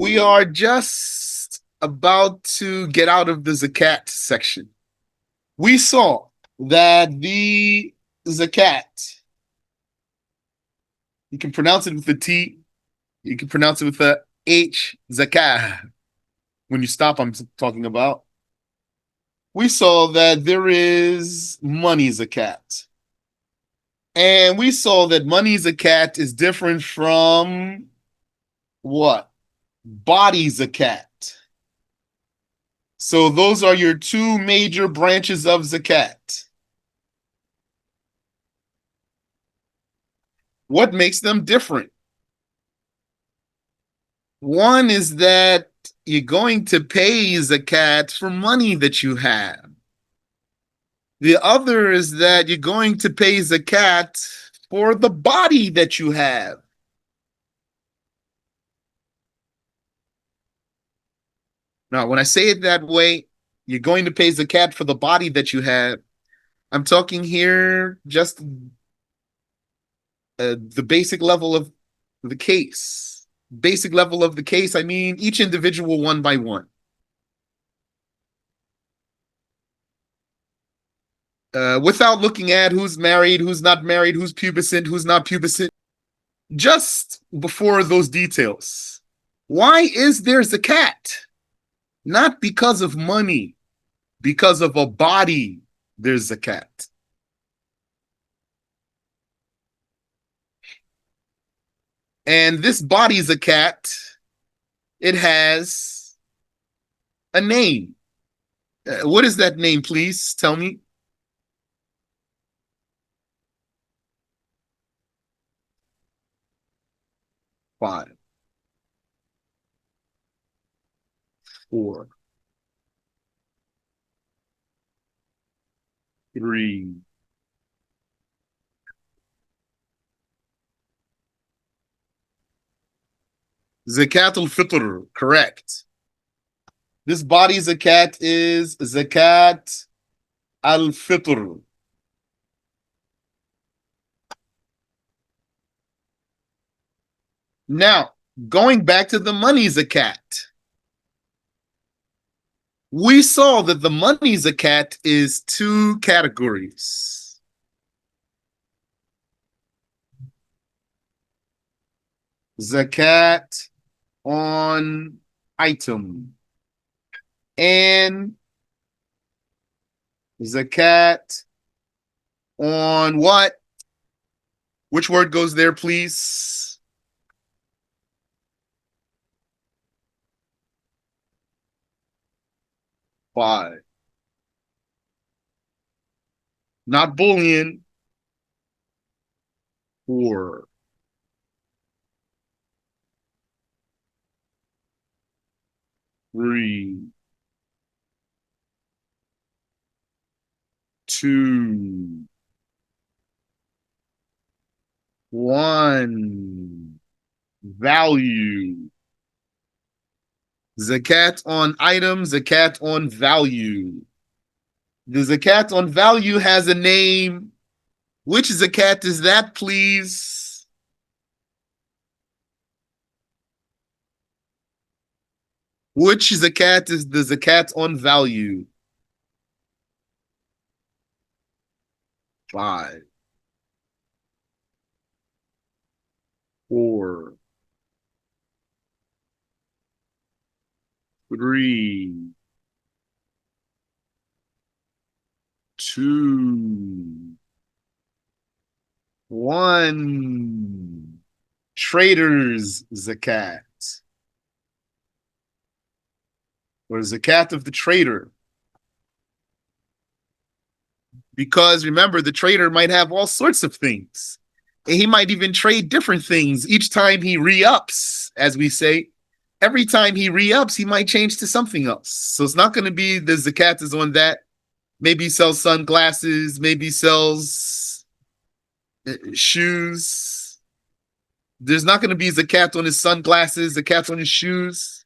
We are just about to get out of the Zakat section. We saw that the Zakat, you can pronounce it with a T, you can pronounce it with a H, Zakah. When you stop, I'm talking about. We saw that there is money Zakat. And we saw that money Zakat is different from what? Body Zakat. So those are your two major branches of zakat. What makes them different? One is that you're going to pay zakat for money that you have. The other is that you're going to pay zakat for the body that you have. Now, when I say it that way, you're going to pay zakat for the body that you have. I'm talking here just the basic level of the case. Basic level of the case, I mean each individual one by one. Without looking at who's married, who's not married, who's pubescent, who's not pubescent. Just before those details, why is there zakat? Not because of money, because of a body, there's zakat. And this body zakat, it has a name. What is that name, please? Tell me. 5, 4, 3. Zakatul-FiTr, correct. This body zakat is Zakat al-Fitr. Now, going back to the money zakat, we saw that the money zakat is two categories. Zakat on item and zakat on what? Which word goes there, please? Five. Not bullion. 4. 3. 2. 1. Value. Zakat on item, zakat on value. The zakat on value has a name. Which zakat is that, please? Which zakat is the zakat on value? 5, 4, 3, 2, 1. Trader's zakat, or zakat of the trader. Because remember, the trader might have all sorts of things. And he might even trade different things each time he re-ups, as we say. Every time he re-ups, he might change to something else. So it's not going to be the zakat is on that. Maybe he sells sunglasses, maybe he sells shoes. There's not going to be zakat on his sunglasses, zakat on his shoes.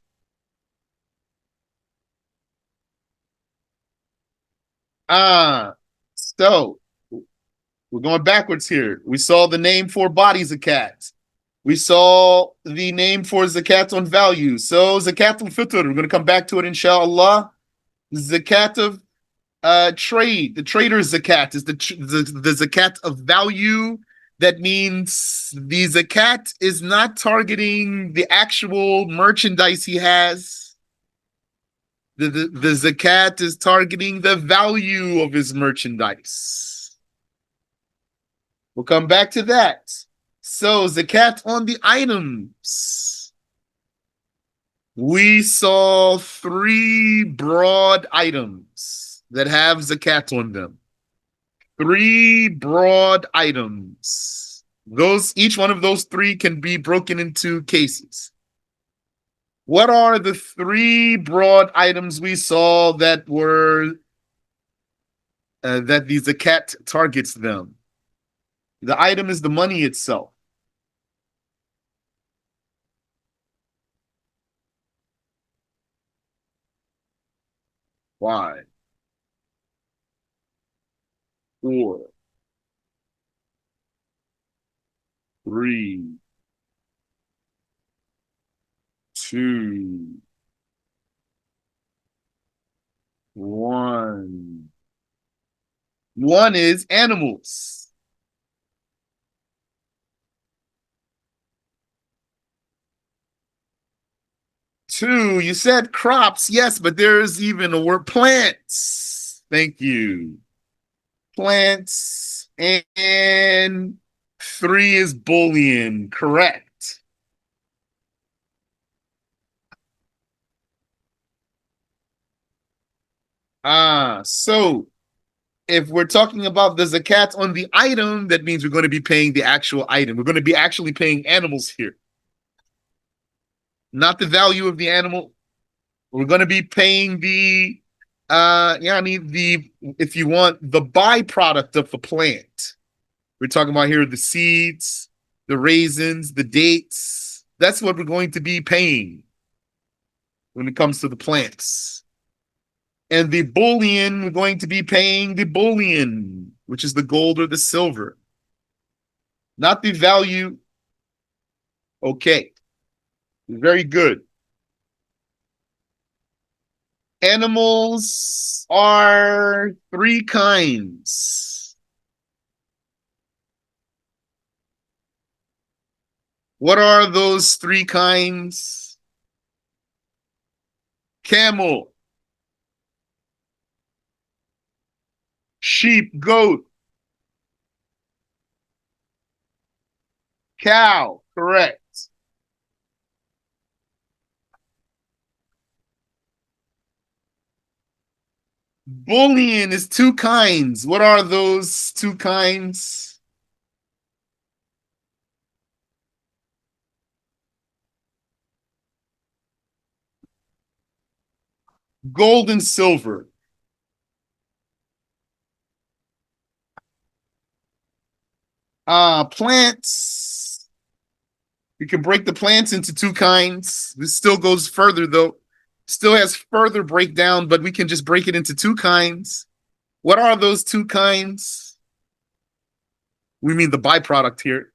So we're going backwards here. We saw the name for body zakat. We saw the name for zakat on value. So Zakatul-FiTr, we're going to come back to it inshallah. Zakat of trade. The trader's zakat is the zakat of value. That means the zakat is not targeting the actual merchandise he has. The zakat is targeting the value of his merchandise. We'll come back to that. So, zakat on the items. We saw three broad items that have zakat on them. Three broad items. Each one of those three can be broken into cases. What are the three broad items we saw that were that the zakat targets them? The item is the money itself. Five, four, three, two, one. One is animals. Two, you said crops, yes, but there's even a word plants. Thank you. Plants. And three is bullion, correct. So if we're talking about the zakat on the item, that means we're going to be paying the actual item. We're going to be actually paying animals here, not the value of the animal. We're going to be paying if you want, the byproduct of the plant. We're talking about here the seeds, the raisins, the dates. That's what we're going to be paying when it comes to the plants. And the bullion, we're going to be paying the bullion, which is the gold or the silver, not the value. Okay, very good. Animals are three kinds. What are those three kinds? Camel, sheep, goat, cow, correct. Bullion is two kinds. What are those two kinds? Gold and silver. Plants. You can break the plants into two kinds. This still goes further, though. Still has further breakdown, but we can just break it into two kinds. What are those two kinds? We mean the byproduct here.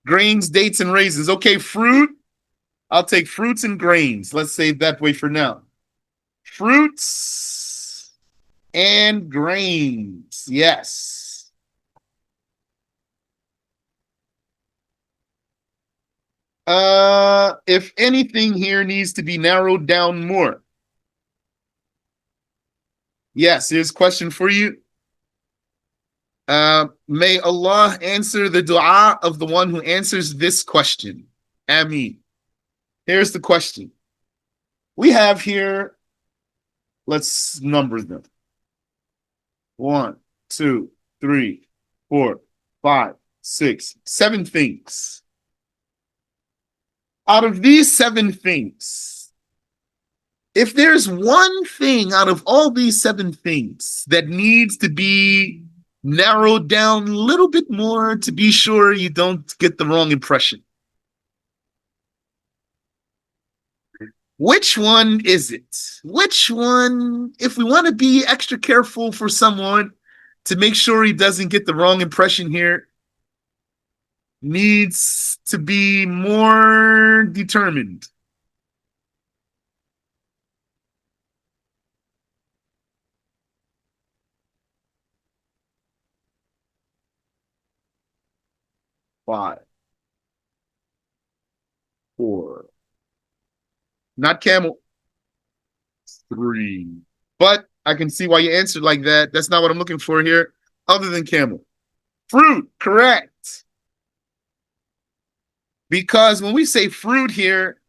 Grains, dates, and raisins. Okay, fruit. I'll take fruits and grains. Let's say it that way for now. Fruits and grains. Yes. If anything here needs to be narrowed down more. Yes, here's a question for you. May Allah answer the dua of the one who answers this question. Ameen. Here's the question. We have here, let's number them. 1, 2, 3, 4, 5, 6, 7 things. Out of these 7 things, if there's one thing out of all these 7 things that needs to be narrowed down a little bit more to be sure you don't get the wrong impression, which one is it? Which one, if we want to be extra careful for someone to make sure he doesn't get the wrong impression here, needs to be more determined. Five, four, not camel, three. But I can see why you answered like that. That's not what I'm looking for here, other than camel. Fruit, correct. Because when we say fruit here,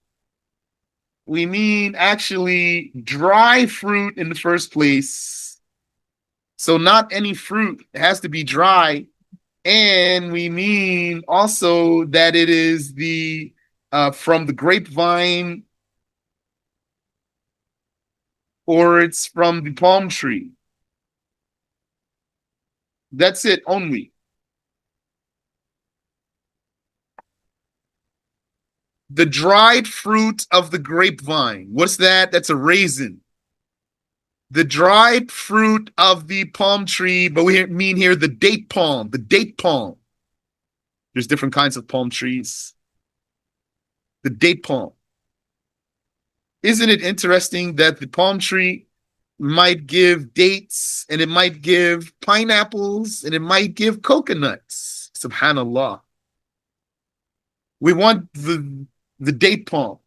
we mean actually dry fruit in the first place. So not any fruit has to be dry. And we mean also that it is the from the grapevine or it's from the palm tree. That's it only. The dried fruit of the grapevine. What's that? That's a raisin. The dried fruit of the palm tree, but we mean here the date palm, the date palm. There's different kinds of palm trees. The date palm. Isn't it interesting that the palm tree might give dates and it might give pineapples and it might give coconuts? Subhanallah. We want the date palm.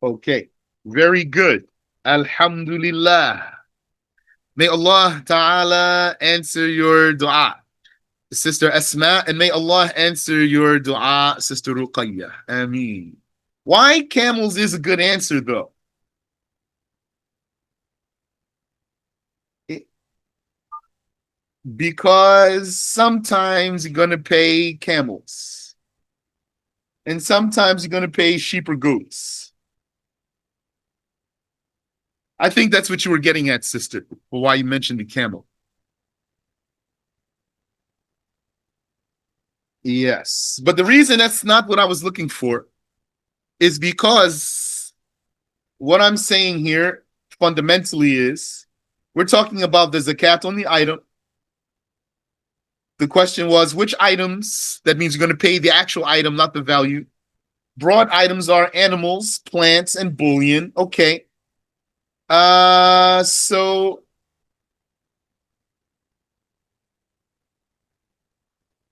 Okay, very good. Alhamdulillah. May Allah Ta'ala answer your dua, Sister Asma, and may Allah answer your dua, Sister Ruqayyah. Ameen. Why camels is a good answer, though? Because sometimes you're going to pay camels, and sometimes you're going to pay sheep or goats. I think that's what you were getting at, sister, for why you mentioned the camel. Yes. But the reason that's not what I was looking for is because what I'm saying here fundamentally is we're talking about the zakat on the item. The question was which items, that means you're going to pay the actual item, not the value. Broad items are animals, plants, and bullion. Okay. So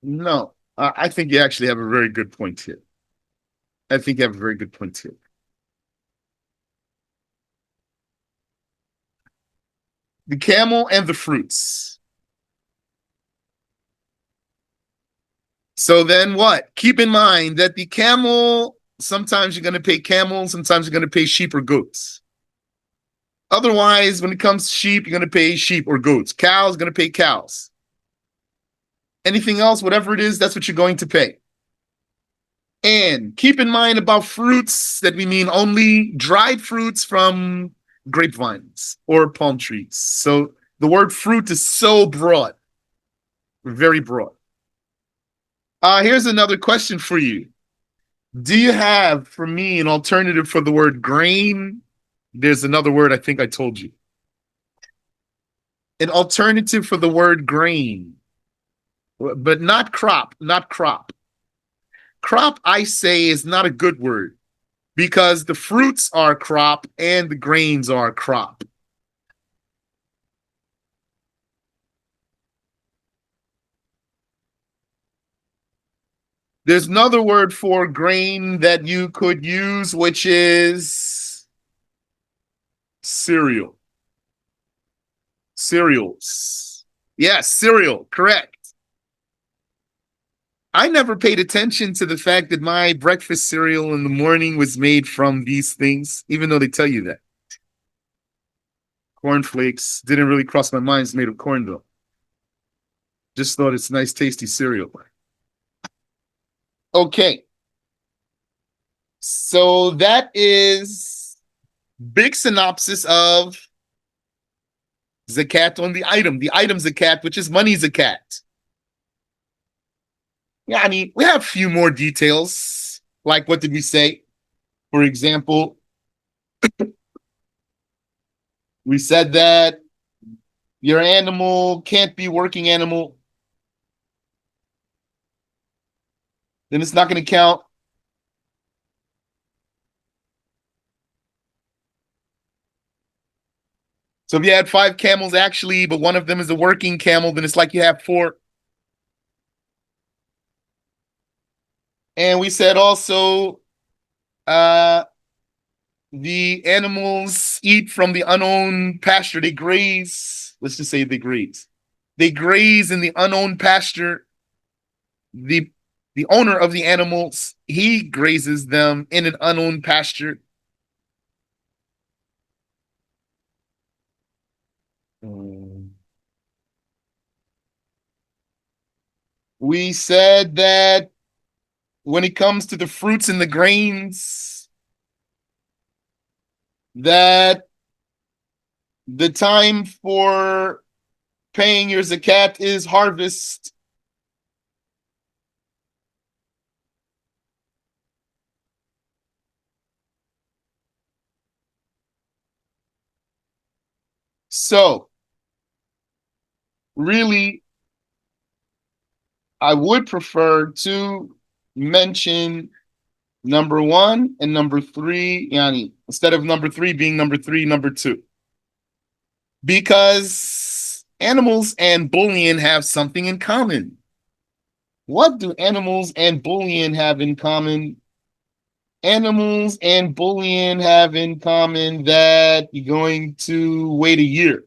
no, I think you actually have a very good point here. I think you have a very good point here. The camel and the fruits. So then what? Keep in mind that the camel, sometimes you're going to pay camels, sometimes you're going to pay sheep or goats. Otherwise, when it comes to sheep, you're going to pay sheep or goats. Cows, going to pay cows. Anything else, whatever it is, that's what you're going to pay. And keep in mind about fruits that we mean only dried fruits from grapevines or palm trees. So the word fruit is so broad, very broad. Here's another question for you. Do you have, for me, an alternative for the word grain? There's another word I think I told you. An alternative for the word grain, but not crop, not crop. Crop, I say, is not a good word because the fruits are crop and the grains are crop. There's another word for grain that you could use, which is cereal. Cereals. Yes, cereal, correct. I never paid attention to the fact that my breakfast cereal in the morning was made from these things, even though they tell you that. Cornflakes didn't really cross my mind. It's made of corn, though. Just thought it's nice, tasty cereal. Okay. So that is big synopsis of zakat on the item zakat, which is money zakat. Yeah, I mean, we have a few more details. Like, what did we say? For example, we said that your animal can't be working animal, then it's not going to count. So if you had 5 camels actually, but one of them is a working camel, then it's like you have 4. And we said also the animals eat from the unowned pasture. They graze. Let's just say they graze. They graze in the unowned pasture. The the owner of the animals, he grazes them in an unowned pasture. We said that when it comes to the fruits and the grains, that the time for paying your zakat is harvest. So, really, I would prefer to mention number 1 and number 3, yani, instead of number 3 being number 3, number 2. Because animals and bullion have something in common. What do animals and bullion have in common? Animals and bullion have in common that you're going to wait a year.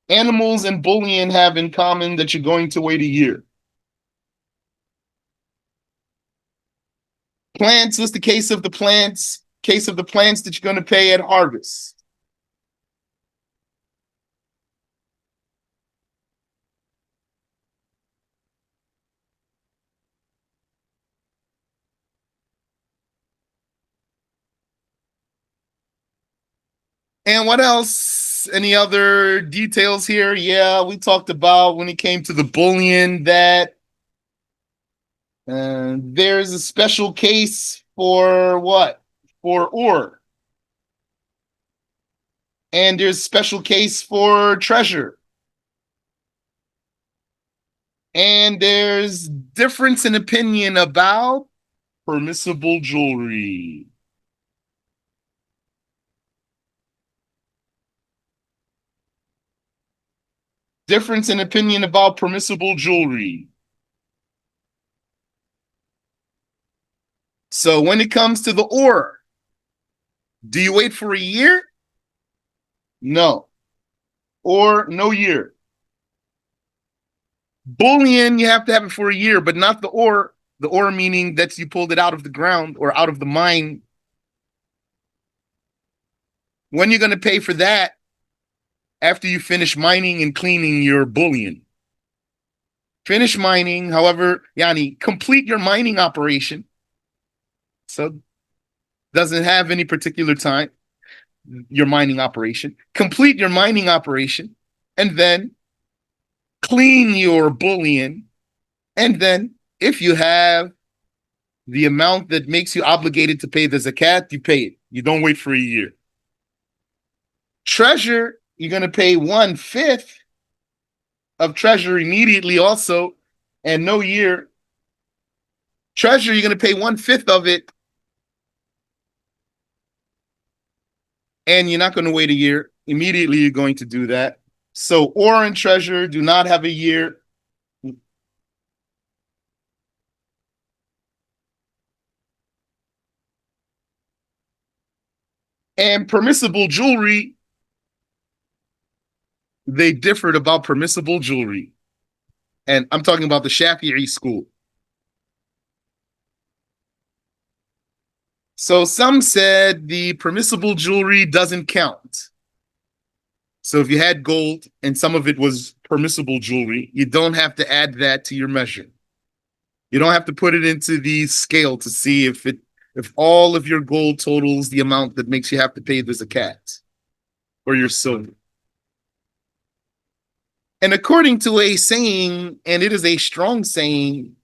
Animals and bullion have in common that you're going to wait a year. Plants, what's the case of the plants? Case of the plants that you're going to pay at harvest. And what else? Any other details here? Yeah, we talked about when it came to the bullion that there's a special case for what? For ore. And there's a special case for treasure. And there's difference in opinion about permissible jewelry. Difference in opinion about permissible jewelry. So when it comes to the ore, do you wait for a year? No. Or no year. Bullion, you have to have it for a year, but not the ore. The ore meaning that you pulled it out of the ground or out of the mine. When you're going to pay for that? After you finish mining and cleaning your bullion. Finish mining, however, yani, complete your mining operation. So doesn't have any particular time, your mining operation. Complete your mining operation, and then clean your bullion. And then if you have the amount that makes you obligated to pay the zakat, you pay it. You don't wait for a year. Treasure, you're going to pay 1/5 of treasure immediately also, and no year. Treasure, you're going to pay 1/5 of it, and you're not going to wait a year. Immediately, you're going to do that. So, ore and treasure do not have a year. And permissible jewelry, they differed about permissible jewelry. And I'm talking about the Shafi'i school. So some said the permissible jewelry doesn't count. So if you had gold and some of it was permissible jewelry, you don't have to add that to your measure. You don't have to put it into the scale to see if all of your gold totals the amount that makes you have to pay the zakat or your silver. And according to a saying, and it is a strong saying,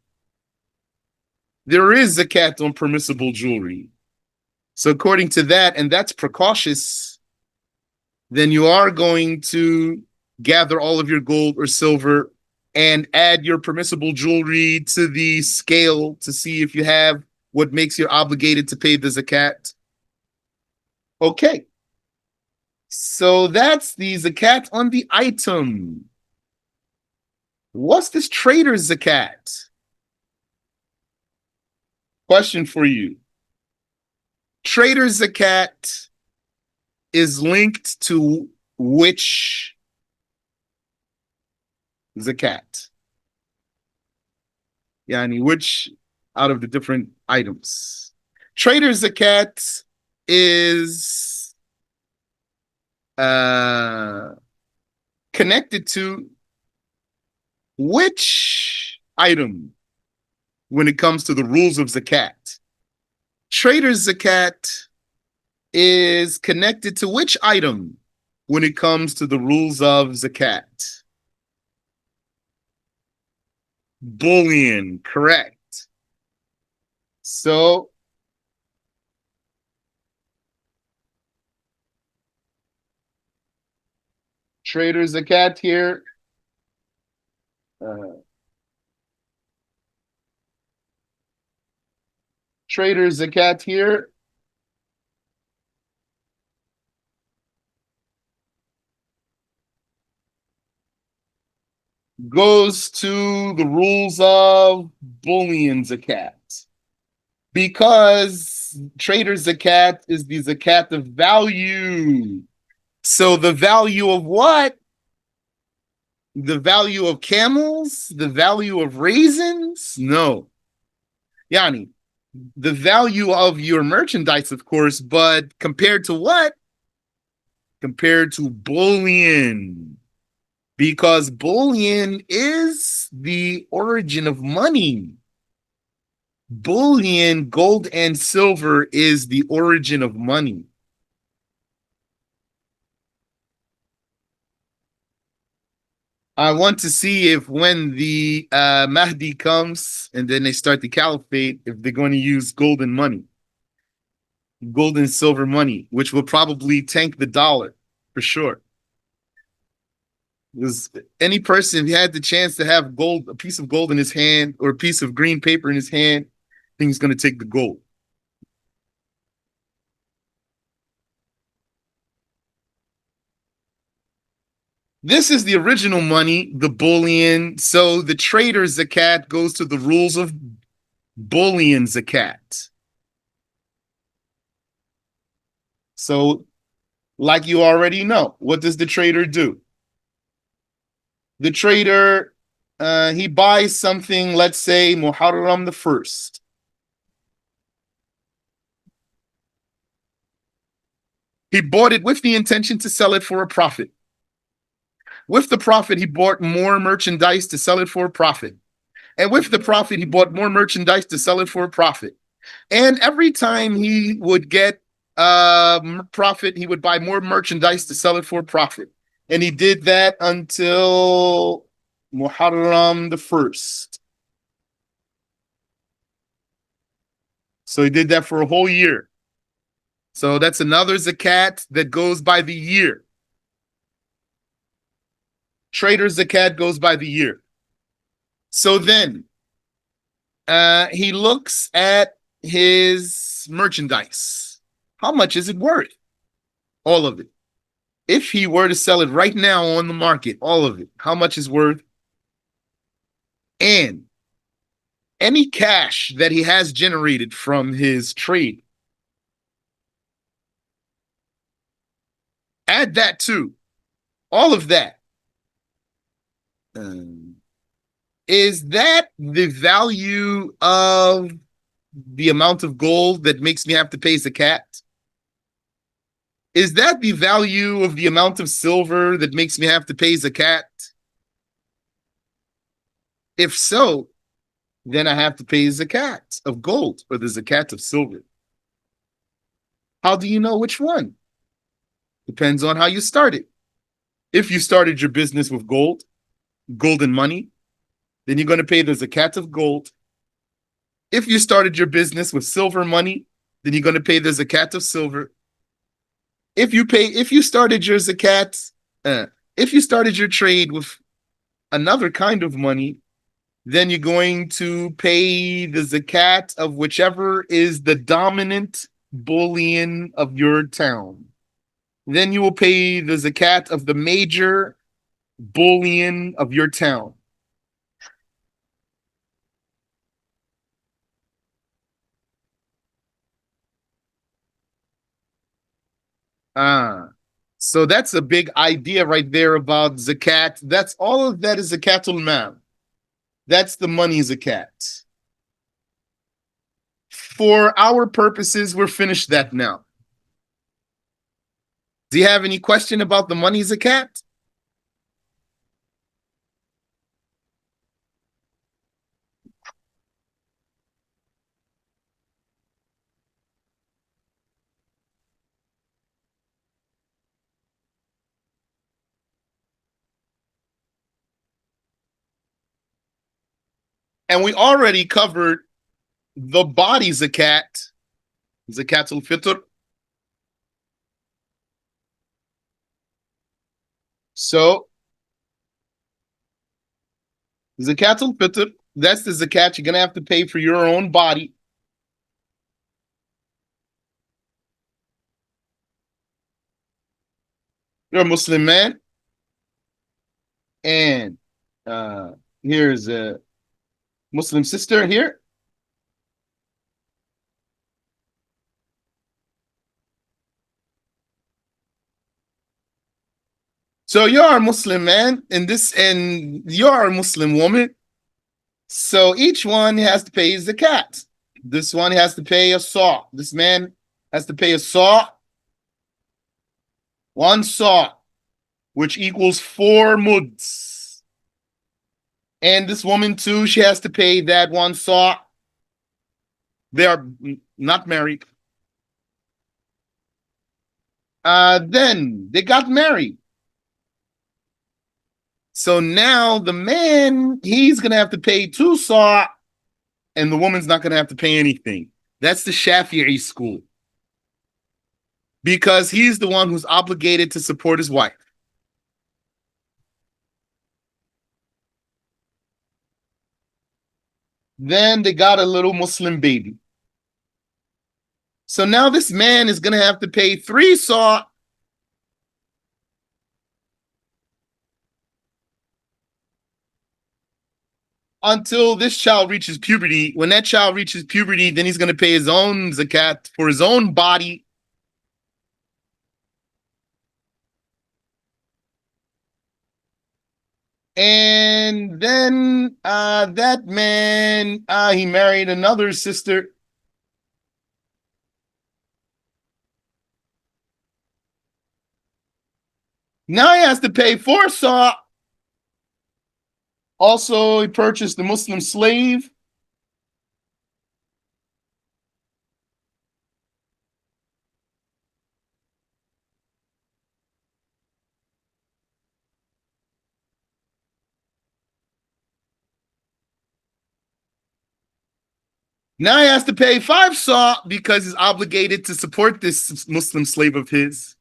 there is zakat on permissible jewelry. So according to that, and that's precautious, then you are going to gather all of your gold or silver and add your permissible jewelry to the scale to see if you have what makes you obligated to pay the zakat. Okay. So that's the zakat on the item. What's this trader's zakat? Question for you. Trader's zakat is linked to which zakat? Yani which out of the different items? Trader's zakat is connected to which item when it comes to the rules of zakat? Trader's zakat is connected to which item when it comes to the rules of zakat? Bullion, correct. So trader's zakat here. Trader's zakat here goes to the rules of bullion zakat because trader's zakat is the zakat of value. So the value of what? The value of camels? The value of raisins? No. Yani, the value of your merchandise, of course, but compared to what? Compared to bullion. Because bullion is the origin of money. Bullion, gold and silver, is the origin of money. I want to see if when the Mahdi comes and then they start the caliphate, if they're going to use gold and money, gold and silver money, which will probably tank the dollar for sure. Because any person who had the chance to have gold, a piece of gold in his hand or a piece of green paper in his hand, I think he's going to take the gold. This is the original money, the bullion. So the trader's zakat goes to the rules of bullion zakat. So, like you already know, what does the trader do? The trader, he buys something, let's say Muharram the 1st. He bought it with the intention to sell it for a profit. With the profit, he bought more merchandise to sell it for a profit. And with the profit, he bought more merchandise to sell it for a profit. And every time he would get profit, he would buy more merchandise to sell it for a profit. And he did that until Muharram the 1st. So he did that for a whole year. So that's another zakat that goes by the year. Trader's zakat goes by the year. So then he looks at his merchandise. How much is it worth? All of it. If he were to sell it right now on the market, all of it, how much is worth? And any cash that he has generated from his trade, add that too. All of that. Is that the value of the amount of gold that makes me have to pay zakat? Is that the value of the amount of silver that makes me have to pay zakat? If so, then I have to pay zakat of gold or the zakat of silver. How do you know which one? Depends on how you started. If you started your business with gold, gold and money, then you're going to pay the zakat of gold. If you started your business with silver money, then you're going to pay the zakat of silver. If you started your zakat, if you started your trade with another kind of money, then you're going to pay the zakat of whichever is the dominant bullion of your town. Then you will pay the zakat of the major bullion of your town. Ah, so that's a big idea right there about zakat. That's all of that is zakatul mal. That's the money zakat. For our purposes, we're finished that now. Do you have any question about the money zakat? And we already covered the body zakat, Zakatul-FiTr. So Zakatul-FiTr, that's the zakat you're going to have to pay for your own body. You're a Muslim man, and uh, here's a Muslim sister here. So you're a Muslim man, and you're a Muslim woman. So each one has to pay zakat. This one has to pay a saw. This man has to pay a saw, one saw, which equals 4 muds. And this woman too, she has to pay that one saw. They are not married. Then they got married. So now the man, he's gonna have to pay 2 saw, and the woman's not gonna have to pay anything. That's the Shafi'i school. Because he's the one who's obligated to support his wife. Then they got a little Muslim baby. So now this man is going to have to pay 3 saw until this child reaches puberty. When that child reaches puberty, then he's going to pay his own zakat for his own body. And then that man, he married another sister. Now he has to pay 4 saw. Also, he purchased a Muslim slave. Now he has to pay 5 saw because he's obligated to support this Muslim slave of his.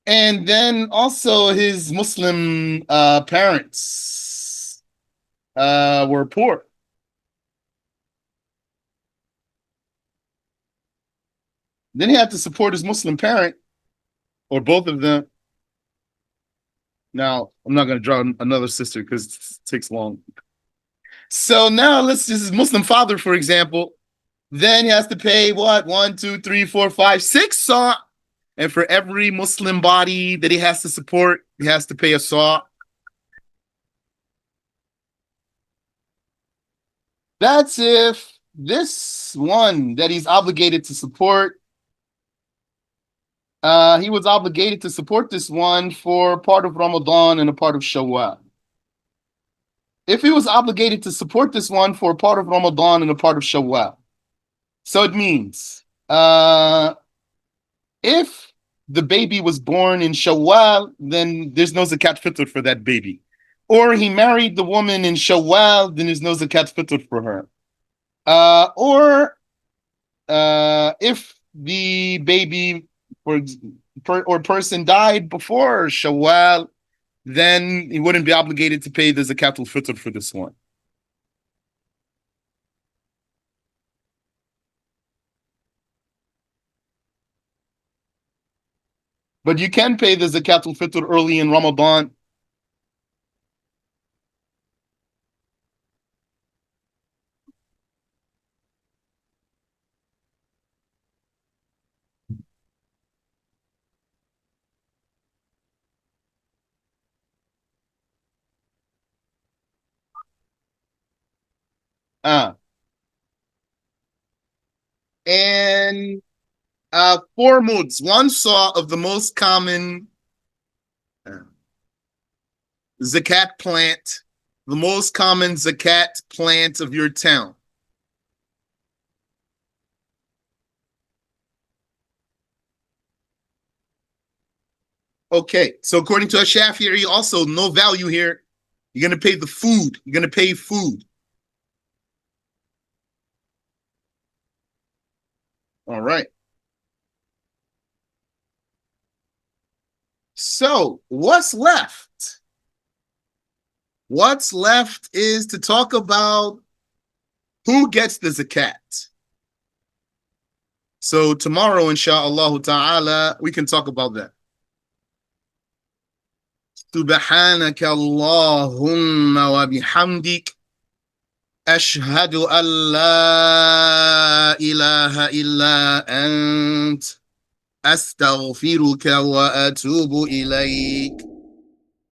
And then also his Muslim parents were poor. Then he had to support his Muslim parent, or both of them. Now, I'm not going to draw another sister because it takes long. So now let's just his Muslim father, for example. Then he has to pay what? 1, 2, 3, 4, 5, 6 saw. And for every Muslim body that he has to support, he has to pay a saw. That's if this one that he's obligated to support, he was obligated to support this one for part of Ramadan and a part of Shawwal. If he was obligated to support this one for part of Ramadan and a part of Shawwal, so it means If the baby was born in Shawwal, then there's no zakat fitr for that baby. Or he married the woman in Shawwal, then there's no zakat fitr for her. Or if the baby or person died before Shawwal, then he wouldn't be obligated to pay the Zakatul-FiTr for this one. But you can pay the Zakatul-FiTr early in Ramadan. Uh, and four moods. One saw of the most common uh, zakat plant, the most common zakat plant of your town. Okay, so according to a Shafi'i, also no value here. You're going to pay the food. You're going to pay food. All right. So what's left? What's left is to talk about who gets the zakat. So tomorrow, insha'Allah ta'ala, we can talk about that. سبحانك اللهم وبحمدك أشهد أن لا إله إلا أنت أستغفرك وأتوب إليك